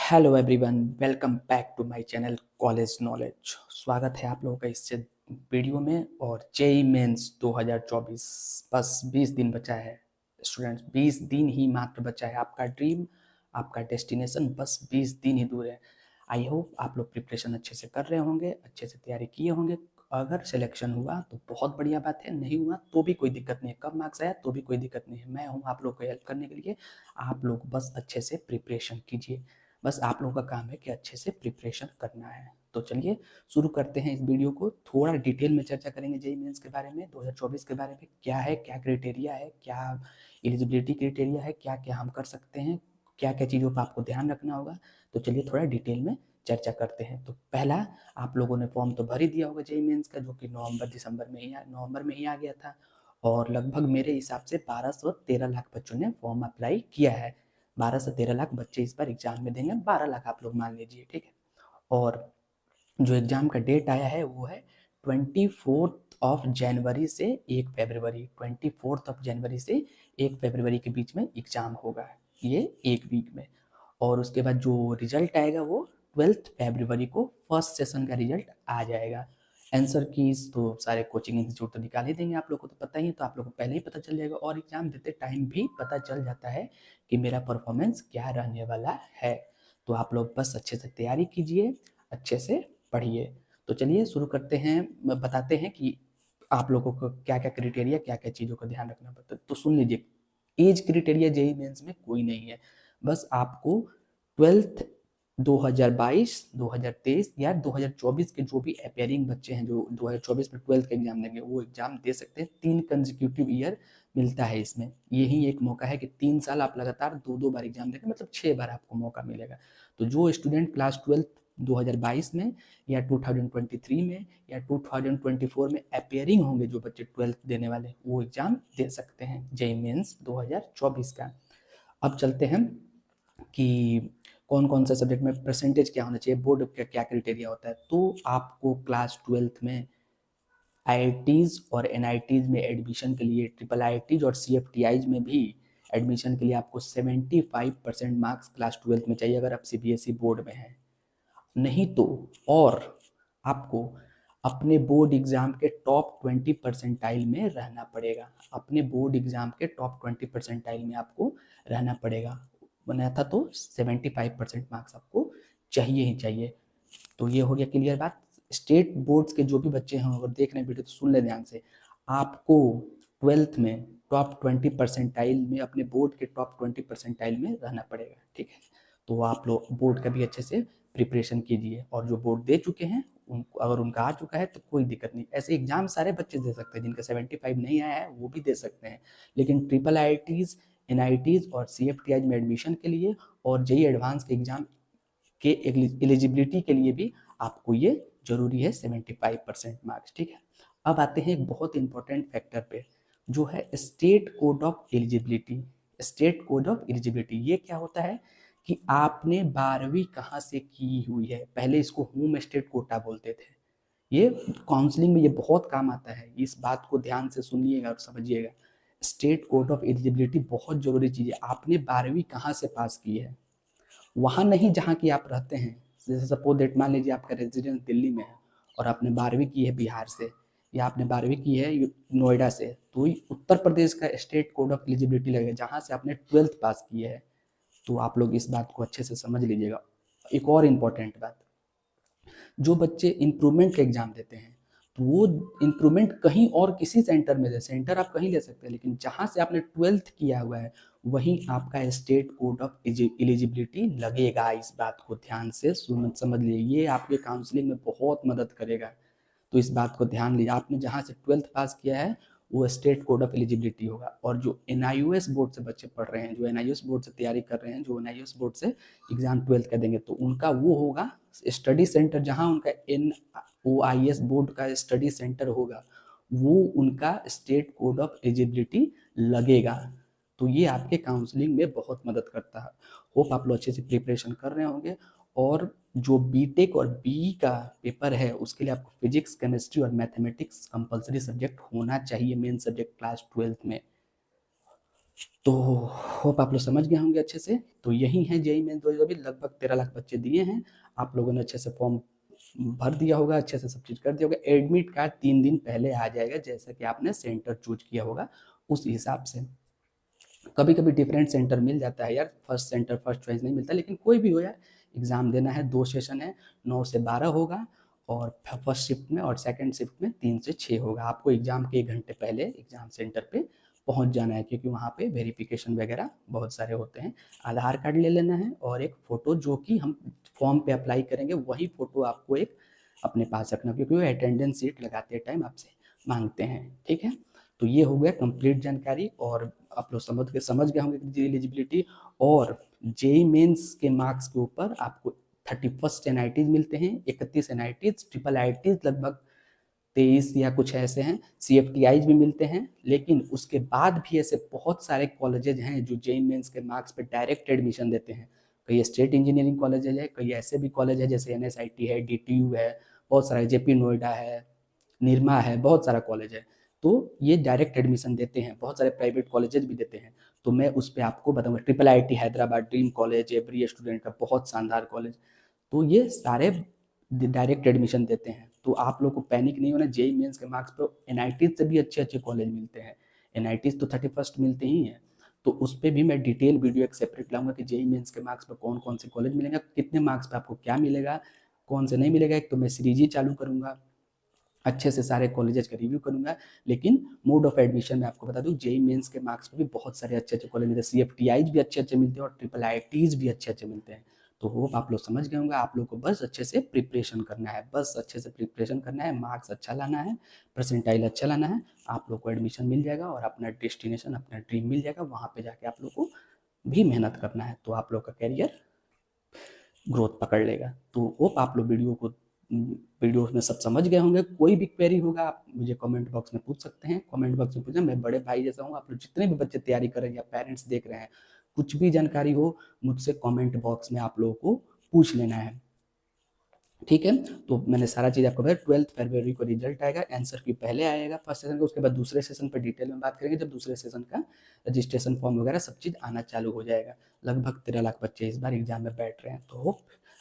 Hello everyone, welcome back to my channel college knowledge. स्वागत है आप लोगों का इस वीडियो में। और जेई मेंस 2024 बस 20 दिन बचा है स्टूडेंट्स, 20 दिन ही मात्र बचा है। आपका ड्रीम, आपका डेस्टिनेशन बस 20 दिन ही दूर है। आई होप आप लोग प्रिपरेशन अच्छे से कर रहे होंगे, अच्छे से तैयारी किए होंगे। अगर सिलेक्शन हुआ तो बहुत बढ़िया बात है, नहीं हुआ तो भी कोई दिक्कत नहीं है, कम मार्क्स आया तो भी कोई दिक्कत नहीं है। मैं हूँ आप लोग को हेल्प करने के लिए। आप लोग बस अच्छे से प्रिपरेशन कीजिए। बस आप लोगों का काम है कि अच्छे से प्रिपरेशन करना है। तो चलिए शुरू करते हैं इस वीडियो को। थोड़ा डिटेल में चर्चा करेंगे जेईई मेंस के बारे में, 2024 के बारे में, क्या है, क्या क्राइटेरिया है, क्या एलिजिबिलिटी क्राइटेरिया है, क्या क्या हम कर सकते हैं, क्या क्या चीज़ों पर आपको ध्यान रखना होगा। तो चलिए थोड़ा डिटेल में चर्चा करते हैं। तो पहला, आप लोगों ने फॉर्म तो भर ही दिया होगा जेईई मेंस का, जो कि नवंबर में ही आ गया था। और लगभग मेरे हिसाब से 12 से 13 लाख बच्चों ने फॉर्म अप्लाई किया है। 12 से 13 लाख बच्चे इस बार एग्जाम में देंगे, 12 लाख आप लोग मान लीजिए, ठीक है। और जो एग्जाम का डेट आया है वो है 24 जनवरी से 1 फरवरी। 24 जनवरी से 1 फरवरी के बीच में एग्जाम होगा, ये एक वीक में। और उसके बाद जो रिजल्ट आएगा वो 12 फरवरी को फर्स्ट सेशन का रिजल्ट आ जाएगा। आंसर कीज तो सारे कोचिंग इंस्टीट्यूट तो निकाल ही देंगे, आप लोग को तो पता ही है, तो आप लोग को पहले ही पता चल जाएगा। और एग्जाम देते टाइम भी पता चल जाता है कि मेरा परफॉर्मेंस क्या रहने वाला है। तो आप लोग बस अच्छे से तैयारी कीजिए, अच्छे से पढ़िए। तो चलिए शुरू करते हैं, बताते हैं कि आप लोगों को क्या क्या क्राइटेरिया, क्या क्या चीज़ों का ध्यान रखना पड़ता है। तो सुन लीजिए, एज क्राइटेरिया जेईई मेंस में कोई नहीं है। बस आपको 12th 2022, 2023 या 2024 के जो भी अपेयरिंग बच्चे हैं, जो 2024 में 12th का एग्जाम देंगे, वो एग्जाम दे सकते हैं। 3 कंसेक्यूटिव ईयर मिलता है इसमें। यही एक मौका है कि 3 साल आप लगातार 2-2 बार एग्जाम देंगे, मतलब 6 बार आपको मौका मिलेगा। तो जो स्टूडेंट क्लास 12th 2022 में या 2023 में या 2024 में अपेयरिंग होंगे, जो बच्चे 12th देने वाले, वो एग्जाम दे सकते हैं जेईई मेंस 2024 का। अब चलते हैं कि कौन कौन सा सब्जेक्ट में परसेंटेज क्या होना चाहिए, बोर्ड का क्या क्राइटेरिया होता है। तो आपको क्लास 12th में आईआईटीज और एनआईटीज में एडमिशन के लिए, ट्रिपल आईआईटीज और सीएफटीआईज में भी एडमिशन के लिए आपको 75% मार्क्स क्लास 12th में चाहिए, अगर आप सीबीएसई बोर्ड में हैं। नहीं तो और आपको अपने बोर्ड एग्जाम के टॉप 20 परसेंटाइल में रहना पड़ेगा। अपने बोर्ड एग्जाम के टॉप 20 परसेंटाइल में आपको रहना पड़ेगा। बनाया था तो 75% मार्क्स आपको चाहिए ही चाहिए। तो ये हो गया क्लियर बात। स्टेट बोर्ड्स के जो भी बच्चे हैं, अगर देख रहे हैं वीडियो तो सुन ले ध्यान से। आपको 12th में टॉप 20 परसेंटाइल में, अपने बोर्ड के टॉप 20 परसेंटाइल में रहना पड़ेगा, ठीक है। तो आप लोग बोर्ड का भी अच्छे से प्रिपरेशन कीजिए। और जो बोर्ड दे चुके हैं उनको, अगर उनका आ चुका है तो कोई दिक्कत नहीं। ऐसे एग्जाम सारे बच्चे दे सकते हैं, जिनका 75 नहीं आया है वो भी दे सकते हैं। लेकिन ट्रिपल आईआईटीज, एनआईटीज और सीएफटीआईज में एडमिशन के लिए और जेईई एडवांस के एग्जाम के एलिजिबिलिटी के लिए भी आपको ये जरूरी है 75% मार्क्स, ठीक है। अब आते हैं एक बहुत इंपॉर्टेंट फैक्टर पे, जो है state code of eligibility. State code of eligibility ये क्या होता है कि आपने 12वीं कहाँ से की हुई है। पहले इसको होम स्टेट कोटा बोलते थे। ये काउंसलिंग में ये बहुत काम आता है, इस बात को ध्यान से सुनिएगा और समझिएगा। स्टेट कोड ऑफ एलिजिबिलिटी बहुत जरूरी चीज़ है। आपने 12वीं कहाँ से पास की है, वहाँ नहीं जहाँ की आप रहते हैं। जैसे सपोज डेट, मान लीजिए आपका रेजिडेंस दिल्ली में है और आपने 12वीं की है बिहार से, या आपने 12वीं की है नोएडा से, तो उत्तर प्रदेश का स्टेट कोड ऑफ एलिजिबिलिटी लगेगा जहाँ से आपने 12th पास की है। तो आप लोग इस बात को अच्छे से समझ लीजिएगा। एक और इम्पोर्टेंट बात, जो बच्चे इम्प्रूवमेंट का एग्जाम देते हैं, तो वो इम्प्रूवमेंट कहीं और किसी सेंटर में दे, सेंटर आप कहीं ले सकते हैं, लेकिन जहाँ से आपने 12th किया हुआ है वहीं आपका स्टेट कोड ऑफ एलिजिबिलिटी लगेगा। इस बात को ध्यान से समझ लीजिए, ये आपके काउंसलिंग में बहुत मदद करेगा। तो इस बात को ध्यान लीजिए, आपने जहाँ से 12th पास किया है वो स्टेट कोड ऑफ एलिजिबिलिटी होगा। और जो एनआईओएस बोर्ड से बच्चे पढ़ रहे हैं, जो एनआईओएस बोर्ड से तैयारी कर रहे हैं, जो एनआईओएस बोर्ड से एग्जाम 12th का देंगे, तो उनका वो होगा स्टडी सेंटर, जहाँ उनका NOIS बोर्ड का स्टडी सेंटर होगा, वो उनका स्टेट कोड ऑफ एलिजिबिलिटी लगेगा। तो ये आपके काउंसलिंग में बहुत मदद करता है। होप आप लोग अच्छे से प्रिपरेशन कर रहे होंगे। और जो बीटेक और बीई का पेपर है, उसके लिए आपको फिजिक्स, केमिस्ट्री और मैथमेटिक्स कंपलसरी सब्जेक्ट होना चाहिए, मेन सब्जेक्ट क्लास 12th में। तो होप आप लोग समझ गए होंगे अच्छे से। तो यही है जेईई मेन 2024, लगभग 13 लाख बच्चे दिए हैं। आप लोगों ने अच्छे से फॉर्म भर दिया होगा, अच्छे से सब चीज़ कर दिया होगा। एडमिट कार्ड 3 दिन पहले आ जाएगा, जैसा कि आपने सेंटर चूज किया होगा उस हिसाब से। कभी कभी डिफरेंट सेंटर मिल जाता है यार, फर्स्ट सेंटर फर्स्ट चॉइस नहीं मिलता, लेकिन कोई भी हो यार, एग्ज़ाम देना है। 2 सेशन है, 9 से 12 होगा, और फर्स्ट शिफ्ट में और सेकंड शिफ्ट में 3 से 6 होगा। आपको एग्ज़ाम के 1 घंटे पहले एग्ज़ाम सेंटर पे पहुंच जाना है, क्योंकि वहाँ पे वेरिफिकेशन वगैरह बहुत सारे होते हैं। आधार कार्ड ले लेना है और एक फ़ोटो, जो कि हम फॉर्म पे अप्लाई करेंगे वही फ़ोटो आपको एक अपने पास रखना, क्योंकि वो अटेंडेंस सीट लगाते टाइम आपसे मांगते हैं। ठीक है, तो ये हो गया कंप्लीट जानकारी। और आप लोग समझ गए होंगे कि एलिजिबिलिटी और जेई मेंस के मार्क्स के ऊपर आपको 31 एनआईटीज मिलते हैं, 31 एनआईटीज, ट्रिपल आईटीज लगभग 23 या कुछ ऐसे हैं, सीएफटीआईज भी मिलते हैं। लेकिन उसके बाद भी ऐसे बहुत सारे कॉलेजेज हैं जो जेई मेंस के मार्क्स पे डायरेक्ट एडमिशन देते हैं। कई स्टेट इंजीनियरिंग कॉलेजेज है, कई ऐसे भी कॉलेज है जैसे एनएसआईटी है, डीटीयू है, बहुत सारा जेपी नोएडा है, निरमा है, बहुत सारा कॉलेज है। तो ये डायरेक्ट एडमिशन देते हैं, बहुत सारे प्राइवेट कॉलेजेस भी देते हैं। तो मैं उस पर आपको बताऊंगा, triple IT Hyderabad, dream college, every student का बहुत शानदार कॉलेज। तो ये सारे डायरेक्ट एडमिशन देते हैं। तो आप लोग को पैनिक नहीं होना, जेई मेंस के मार्क्स पे एनआईटी से भी अच्छे अच्छे कॉलेज मिलते हैं। एनआईटी तो 31 मिलते ही हैं। तो उस पर भी मैं डिटेल वीडियो एक सेपरेट लाऊंगा कि जेई मेंस के मार्क्स पे कौन कौन से कॉलेज मिलेंगे, कितने मार्क्स पे आपको क्या मिलेगा, कौन से नहीं मिलेगा। एक तो मैं सीरीज ही चालू करूंगा, अच्छे से सारे कॉलेजेस का रिव्यू करूंगा। लेकिन मोड ऑफ एडमिशन में आपको बता दूं, जेई मेंस के मार्क्स पे भी बहुत सारे अच्छे अच्छे कॉलेज मिलते हैं, सीएफटीआईज भी अच्छे अच्छे मिलते हैं और ट्रिपल आईटीज भी अच्छे अच्छे मिलते हैं। तो होप आप लोग समझ गए होंगे। आप लोग को बस अच्छे से प्रिपरेशन करना है, बस अच्छे से प्रिपरेशन करना है, मार्क्स अच्छा लाना है, परसेंटाइल अच्छा लाना है, आप लोग को एडमिशन मिल जाएगा और अपना डेस्टिनेशन, अपना ड्रीम मिल जाएगा। वहाँ पे जाके आप लोग को भी मेहनत करना है, तो आप लोग का कैरियर ग्रोथ पकड़ लेगा। तो होप आप लोग वीडियो में सब समझ गए होंगे। कोई भी क्वेरी होगा आप मुझे कमेंट बॉक्स में पूछ सकते हैं, कमेंट बॉक्स में पूछना, मैं बड़े भाई जैसा हूँ। आप लोग जितने भी बच्चे तैयारी कर रहे हैं या पेरेंट्स देख रहे हैं, कुछ भी जानकारी हो मुझसे कमेंट बॉक्स में आप लोगों को पूछ लेना है। ठीक है, तो मैंने सारा चीज़ आपको बताया। 12 फरवरी को रिजल्ट आएगा, आंसर की पहले आएगा फर्स्ट सेशन का, उसके बाद दूसरे सेशन पर डिटेल में बात करेंगे, जब दूसरे सेशन का रजिस्ट्रेशन फॉर्म वगैरह सब चीज़ आना चालू हो जाएगा। लगभग 13 लाख बच्चे इस बार एग्जाम में बैठ रहे हैं। तो होप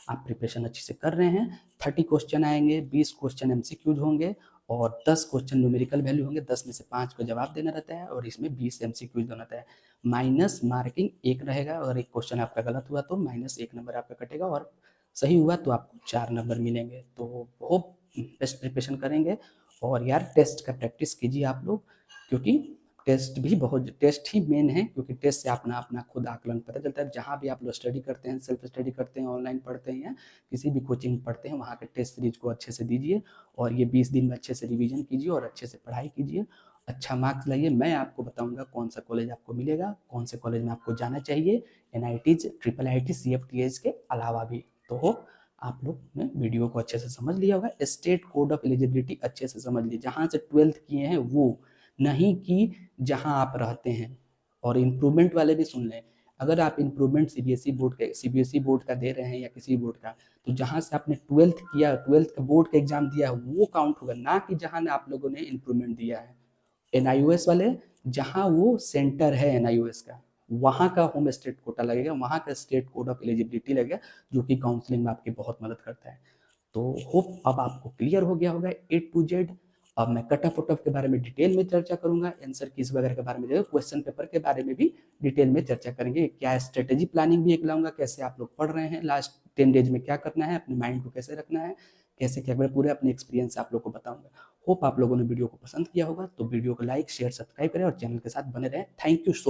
आप प्रिपरेशन अच्छे से कर रहे हैं। 30 क्वेश्चन आएंगे, 20 क्वेश्चन एमसीक्यूज होंगे और 10 क्वेश्चन न्यूमेरिकल वैल्यू होंगे। 10 में से 5 को जवाब देना रहता है और इसमें 20 एमसीक्यूज देना रहता है। माइनस मार्किंग 1 रहेगा, और एक क्वेश्चन आपका गलत हुआ तो -1 नंबर आपका कटेगा, और सही हुआ तो आपको 4 नंबर मिलेंगे। तो होप बेस्ट प्रिपरेशन करेंगे। और यार टेस्ट का प्रैक्टिस कीजिए आप लोग, क्योंकि टेस्ट ही मेन है, क्योंकि टेस्ट से अपना अपना खुद आकलन पता चलता है। जहाँ भी आप लोग स्टडी करते हैं, सेल्फ स्टडी करते हैं, ऑनलाइन पढ़ते हैं या किसी भी कोचिंग पढ़ते हैं, वहाँ के टेस्ट सीरीज को अच्छे से दीजिए और ये 20 दिन में अच्छे से रिवीजन कीजिए और अच्छे से पढ़ाई कीजिए, अच्छा मार्क्स लाइए। मैं आपको बताऊंगा कौन सा कॉलेज आपको मिलेगा, कौन से कॉलेज में आपको जाना चाहिए, एनआईटीज, ट्रिपल आईटी, सीएफटीएस के अलावा भी। तो हो आप लोग ने वीडियो को अच्छे से समझ लिया होगा। स्टेट कोड ऑफ एलिजिबिलिटी अच्छे से समझ लीजिए, जहाँ से 12th किए हैं वो, नहीं कि जहाँ आप रहते हैं। और इम्प्रूवमेंट वाले भी सुन लें, अगर आप इम्प्रूवमेंट सीबीएसई बोर्ड का दे रहे हैं या किसी बोर्ड का, तो जहाँ से आपने 12th किया, 12th का बोर्ड का एग्जाम दिया है, वो काउंट होगा, ना कि जहाँ आप लोगों ने इम्प्रूवमेंट दिया है। एनआईओएस वाले, जहाँ वो सेंटर है एनआईओएस का, वहाँ का होम स्टेट कोटा लगेगा, वहाँ का स्टेट कोड ऑफ एलिजिबिलिटी लगेगा, जो कि काउंसलिंग में आपकी बहुत मदद करता है। तो होप अब आपको क्लियर हो गया होगा A to Z। अब मैं कट ऑफ के बारे में डिटेल में चर्चा करूंगा, आंसर कीज वगैरह के बारे में, क्वेश्चन पेपर के बारे में भी डिटेल में चर्चा करेंगे। क्या स्ट्रेटेजी प्लानिंग भी एक लाऊंगा, कैसे आप लोग पढ़ रहे हैं, लास्ट 10 डेज में क्या करना है, अपने माइंड को कैसे रखना है, कैसे क्या करें, पूरे अपने एक्सपीरियंस आप लोग को बताऊंगा। होप आप लोगों ने वीडियो को पसंद किया होगा। तो वीडियो को लाइक शेयर सब्सक्राइब करें और चैनल के साथ बने रहें। Thank you so